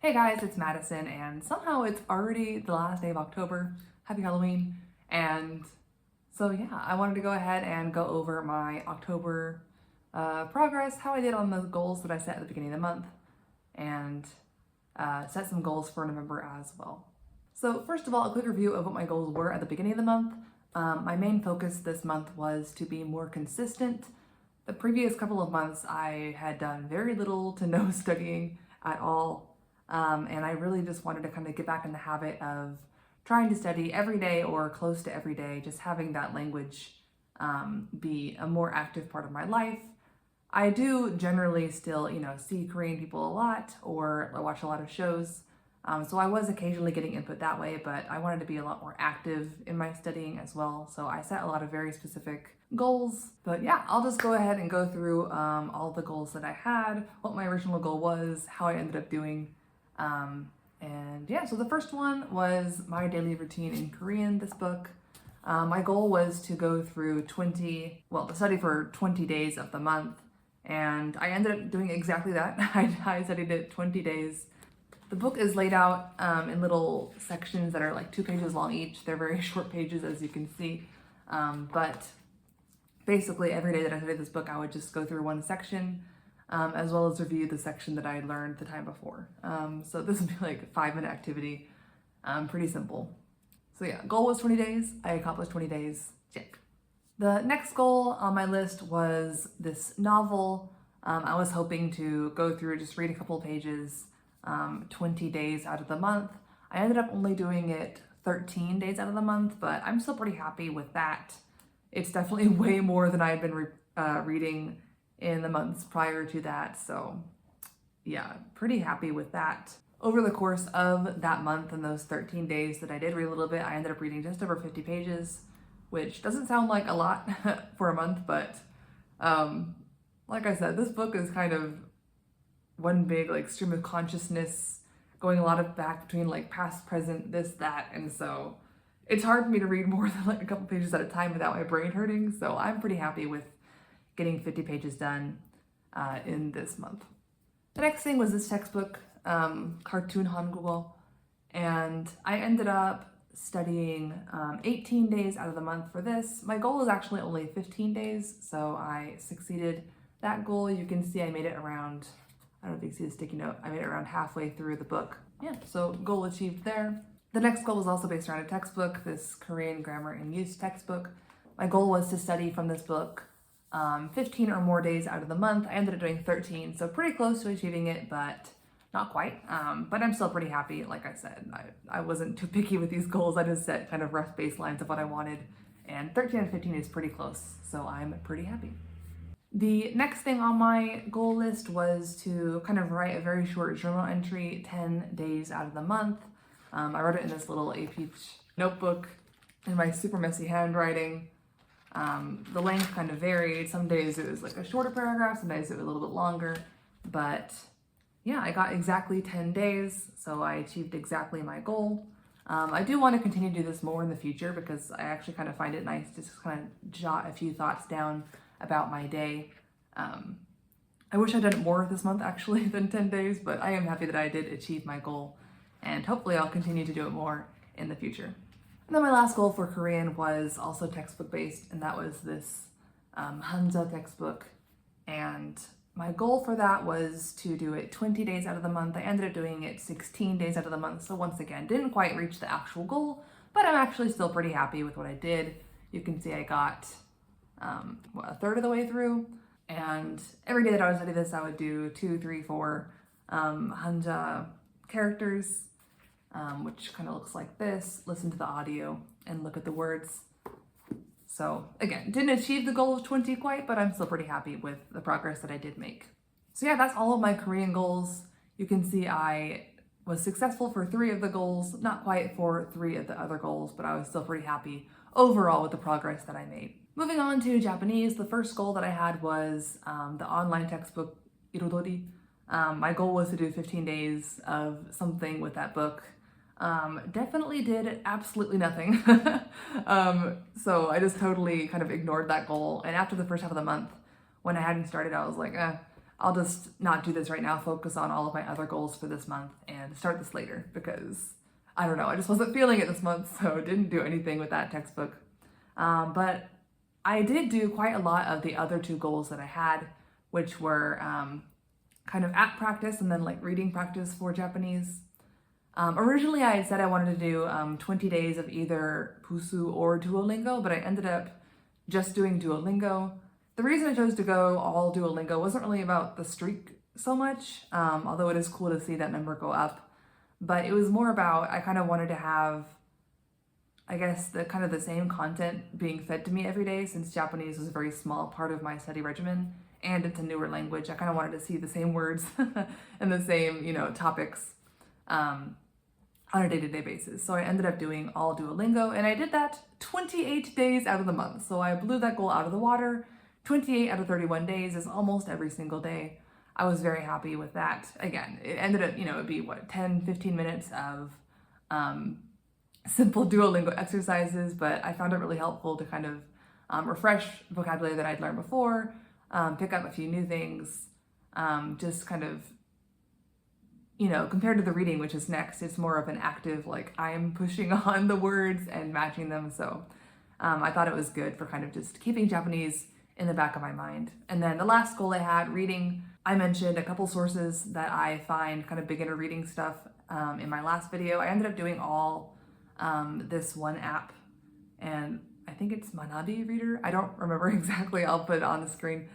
Hey guys, it's Madison, and somehow it's already the last day of October. Happy Halloween. And so, yeah, I wanted to go ahead and go over my October progress, how I did on the goals that I set at the beginning of the month, and set some goals for November as well. So, first of all, a quick review of what my goals were at the beginning of the month. My main focus this month was to be more consistent. The previous couple of months, I had done very little to no studying at all. And I really just wanted to kind of get back in the habit of trying to study every day or close to every day, just having that language be a more active part of my life. I do generally still, see Korean people a lot or watch a lot of shows. So I was occasionally getting input that way, but I wanted to be a lot more active in my studying as well. So I set a lot of very specific goals. But yeah, I'll just go ahead and go through all the goals that I had, what my original goal was, how I ended up doing. And yeah, so the first one was my daily routine in Korean, this book. My goal was to go through to study for 20 days of the month. And I ended up doing exactly that. I studied it 20 days. The book is laid out in little sections that are like 2 pages long each. They're very short pages, as you can see. But basically every day that I studied this book, I would just go through one section, as well as review the section that I had learned the time before. So this would be like a 5-minute activity, pretty simple. So yeah, goal was 20 days. I accomplished 20 days, check. The next goal on my list was this novel. I was hoping to go through, just read a couple of pages, 20 days out of the month. I ended up only doing it 13 days out of the month, but I'm still pretty happy with that. It's definitely way more than I had been reading in the months prior to that, so yeah, pretty happy with that. Over the course of that month and those 13 days that I did read a little bit, I ended up reading just over 50 pages, which doesn't sound like a lot for a month, but like I said, this book is kind of one big like stream of consciousness, going a lot of back between like past, present, this, that, and so it's hard for me to read more than like a couple pages at a time without my brain hurting, so I'm pretty happy with getting 50 pages done in this month. The next thing was this textbook, Cartoon Hanja, and I ended up studying 18 days out of the month for this. My goal was actually only 15 days, so I succeeded that goal. You can see I made it around, I don't know if you can see the sticky note, I made it around halfway through the book. Yeah, so goal achieved there. The next goal was also based around a textbook, this Korean grammar and use textbook. My goal was to study from this book 15 or more days out of the month. I ended up doing 13, so pretty close to achieving it, but not quite. But I'm still pretty happy. Like I said, I wasn't too picky with these goals. I just set kind of rough baselines of what I wanted, and 13 and 15 is pretty close, so I'm pretty happy. The next thing on my goal list was to kind of write a very short journal entry 10 days out of the month. I wrote it in this little A-peach notebook in my super messy handwriting. The length kind of varied. Some days it was like a shorter paragraph, some days it was a little bit longer, but yeah, I got exactly 10 days, so I achieved exactly my goal. I do want to continue to do this more in the future because I actually kind of find it nice to just kind of jot a few thoughts down about my day. I wish I'd done it more this month actually than 10 days, but I am happy that I did achieve my goal, and hopefully I'll continue to do it more in the future. And then my last goal for Korean was also textbook based, and that was this Hanja textbook. And my goal for that was to do it 20 days out of the month. I ended up doing it 16 days out of the month. So once again, didn't quite reach the actual goal, but I'm actually still pretty happy with what I did. You can see I got a third of the way through. And every day that I would study this, I would do 2, 3, 4 Hanja characters, which kind of looks like this. Listen to the audio and look at the words. So again, didn't achieve the goal of 20 quite, but I'm still pretty happy with the progress that I did make. So yeah, that's all of my Korean goals. You can see I was successful for 3 of the goals, not quite for 3 of the other goals, but I was still pretty happy overall with the progress that I made. Moving on to Japanese, the first goal that I had was the online textbook Irodori. My goal was to do 15 days of something with that book. Definitely did absolutely nothing. So I just totally kind of ignored that goal. And after the first half of the month, when I hadn't started, I was like, I'll just not do this right now, focus on all of my other goals for this month and start this later because I don't know, I just wasn't feeling it this month, so didn't do anything with that textbook. But I did do quite a lot of the other two goals that I had, which were kind of app practice and then like reading practice for Japanese. Originally I had said I wanted to do 20 days of either Pusu or Duolingo, but I ended up just doing Duolingo. The reason I chose to go all Duolingo wasn't really about the streak so much, although it is cool to see that number go up. But it was more about, I kind of wanted to have, I guess, the kind of the same content being fed to me every day, since Japanese was a very small part of my study regimen and it's a newer language. I kind of wanted to see the same words and the same, topics on a day-to-day basis. So I ended up doing all Duolingo, and I did that 28 days out of the month. So I blew that goal out of the water. 28 out of 31 days is almost every single day. I was very happy with that. Again, it ended up, it'd be 10, 15 minutes of simple Duolingo exercises, but I found it really helpful to kind of refresh vocabulary that I'd learned before, pick up a few new things, just kind of, compared to the reading, which is next, it's more of an active, like I'm pushing on the words and matching them. So I thought it was good for kind of just keeping Japanese in the back of my mind. And then the last goal I had, reading, I mentioned a couple sources that I find kind of beginner reading stuff in my last video. I ended up doing all this one app, and I think it's ManabiReader. I don't remember exactly. I'll put it on the screen.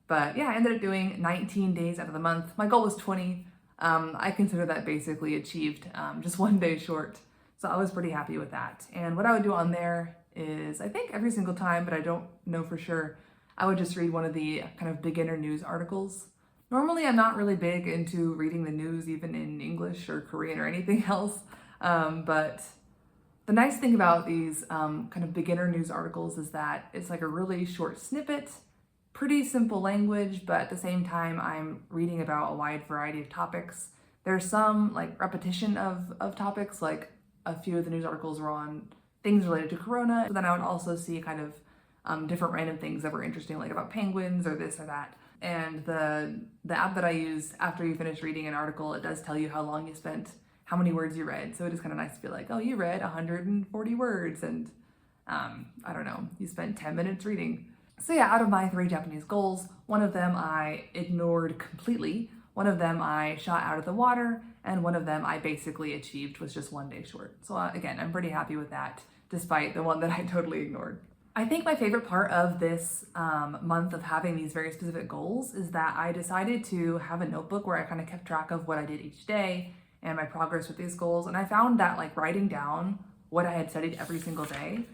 But yeah, I ended up doing 19 days out of the month. My goal was 20. I consider that basically achieved, just one day short. So I was pretty happy with that. And what I would do on there is, I think every single time, but I don't know for sure, I would just read one of the kind of beginner news articles. Normally, I'm not really big into reading the news, even in English or Korean or anything else. But the nice thing about these kind of beginner news articles is that it's like a really short snippet, pretty simple language, but at the same time, I'm reading about a wide variety of topics. There's some like repetition of topics, like a few of the news articles were on things related to Corona. But then I would also see kind of different random things that were interesting, like about penguins or this or that. And the app that I use, after you finish reading an article, it does tell you how long you spent, how many words you read. So it is kind of nice to be like, oh, you read 140 words and I don't know, you spent 10 minutes reading. So yeah, out of my 3 Japanese goals, one of them I ignored completely, one of them I shot out of the water, and one of them I basically achieved, was just one day short. So again, I'm pretty happy with that, despite the one that I totally ignored. I think my favorite part of this month of having these very specific goals is that I decided to have a notebook where I kind of kept track of what I did each day and my progress with these goals. And I found that like writing down what I had studied every single day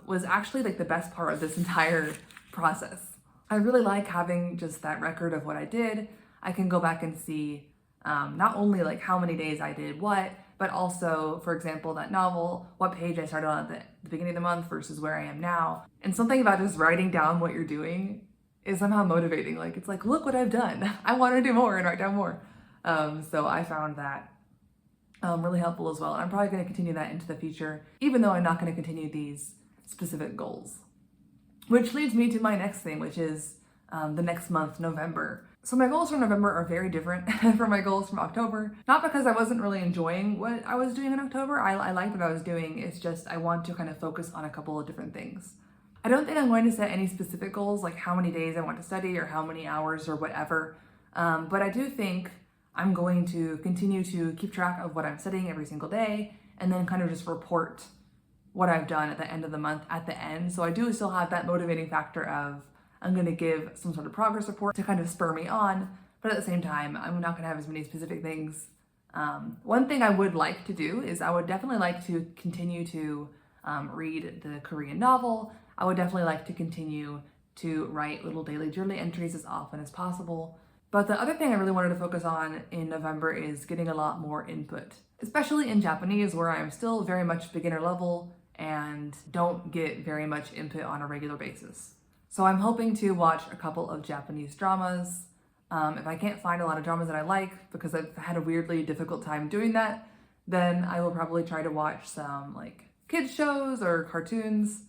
was actually like the best part of this entire process. I really like having just that record of what I did. I can go back and see not only like how many days I did what, but also, for example, that novel, what page I started on at the beginning of the month versus where I am now. And something about just writing down what you're doing is somehow motivating. Like, it's like, look what I've done. I want to do more and write down more. So I found that really helpful as well. And I'm probably going to continue that into the future, even though I'm not going to continue these specific goals. Which leads me to my next thing, which is the next month, November. So my goals for November are very different from my goals from October. Not because I wasn't really enjoying what I was doing in October. I liked what I was doing. It's just I want to kind of focus on a couple of different things. I don't think I'm going to set any specific goals, like how many days I want to study or how many hours or whatever. But I do think I'm going to continue to keep track of what I'm studying every single day and then kind of just report what I've done at the end of the month at the end. So I do still have that motivating factor of I'm going to give some sort of progress report to kind of spur me on, but at the same time, I'm not going to have as many specific things. One thing I would like to do is I would definitely like to continue to read the Korean novel. I would definitely like to continue to write little daily journal entries as often as possible. But the other thing I really wanted to focus on in November is getting a lot more input, especially in Japanese, where I'm still very much beginner level and don't get very much input on a regular basis. So I'm hoping to watch a couple of Japanese dramas. If I can't find a lot of dramas that I like, because I've had a weirdly difficult time doing that, then I will probably try to watch some like kids shows or cartoons.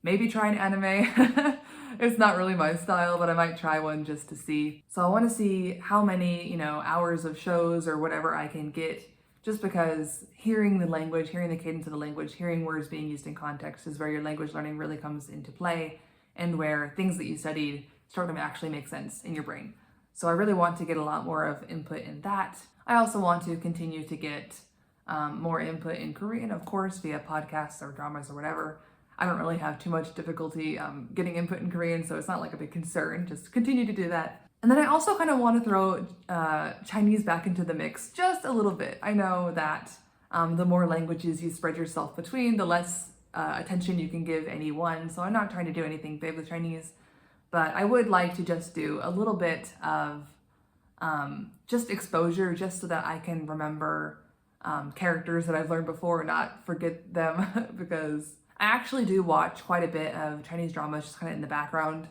maybe try an anime. It's not really my style, but I might try one just to see. So I want to see how many, hours of shows or whatever I can get, just because hearing the language, hearing the cadence of the language, hearing words being used in context is where your language learning really comes into play, and where things that you studied start to actually make sense in your brain. So I really want to get a lot more of input in that. I also want to continue to get more input in Korean, of course, via podcasts or dramas or whatever. I don't really have too much difficulty getting input in Korean, so it's not like a big concern. Just continue to do that. And then I also kind of want to throw Chinese back into the mix just a little bit. I know that the more languages you spread yourself between, the less attention you can give any one. So I'm not trying to do anything big with Chinese, but I would like to just do a little bit of just exposure, just so that I can remember characters that I've learned before and not forget them, because I actually do watch quite a bit of Chinese dramas just kind of in the background.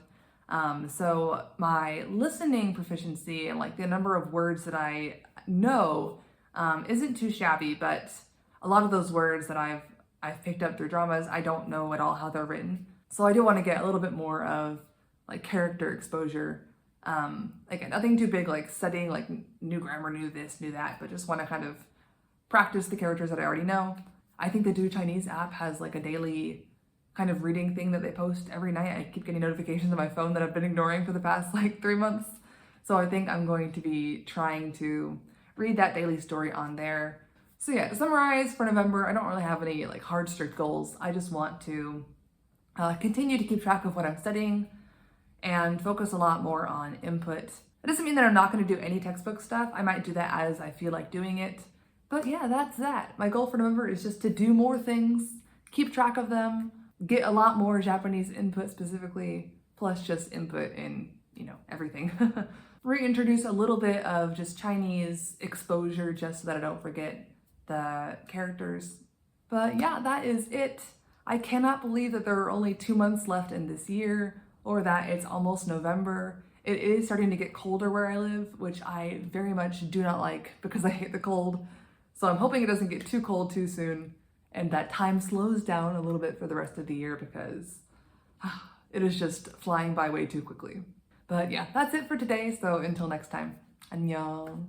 So my listening proficiency and like the number of words that I know isn't too shabby, but a lot of those words that I've picked up through dramas, I don't know at all how they're written. So I do want to get a little bit more of like character exposure. Again, nothing too big like studying like new grammar, new this, new that, but just want to kind of practice the characters that I already know. I think the Do Chinese app has like a daily kind of reading thing that they post every night. I keep getting notifications on my phone that I've been ignoring for the past like 3 months. So I think I'm going to be trying to read that daily story on there. So yeah, to summarize, for November, I don't really have any like hard, strict goals. I just want to continue to keep track of what I'm studying and focus a lot more on input. It doesn't mean that I'm not going to do any textbook stuff. I might do that as I feel like doing it. But yeah, that's that. My goal for November is just to do more things, keep track of them, get a lot more Japanese input specifically, plus just input in, everything. Reintroduce a little bit of just Chinese exposure just so that I don't forget the characters. But yeah, that is it. I cannot believe that there are only 2 months left in this year, or that it's almost November. It is starting to get colder where I live, which I very much do not like because I hate the cold. So I'm hoping it doesn't get too cold too soon, and that time slows down a little bit for the rest of the year, because it is just flying by way too quickly. But yeah, that's it for today. So until next time, annyeong.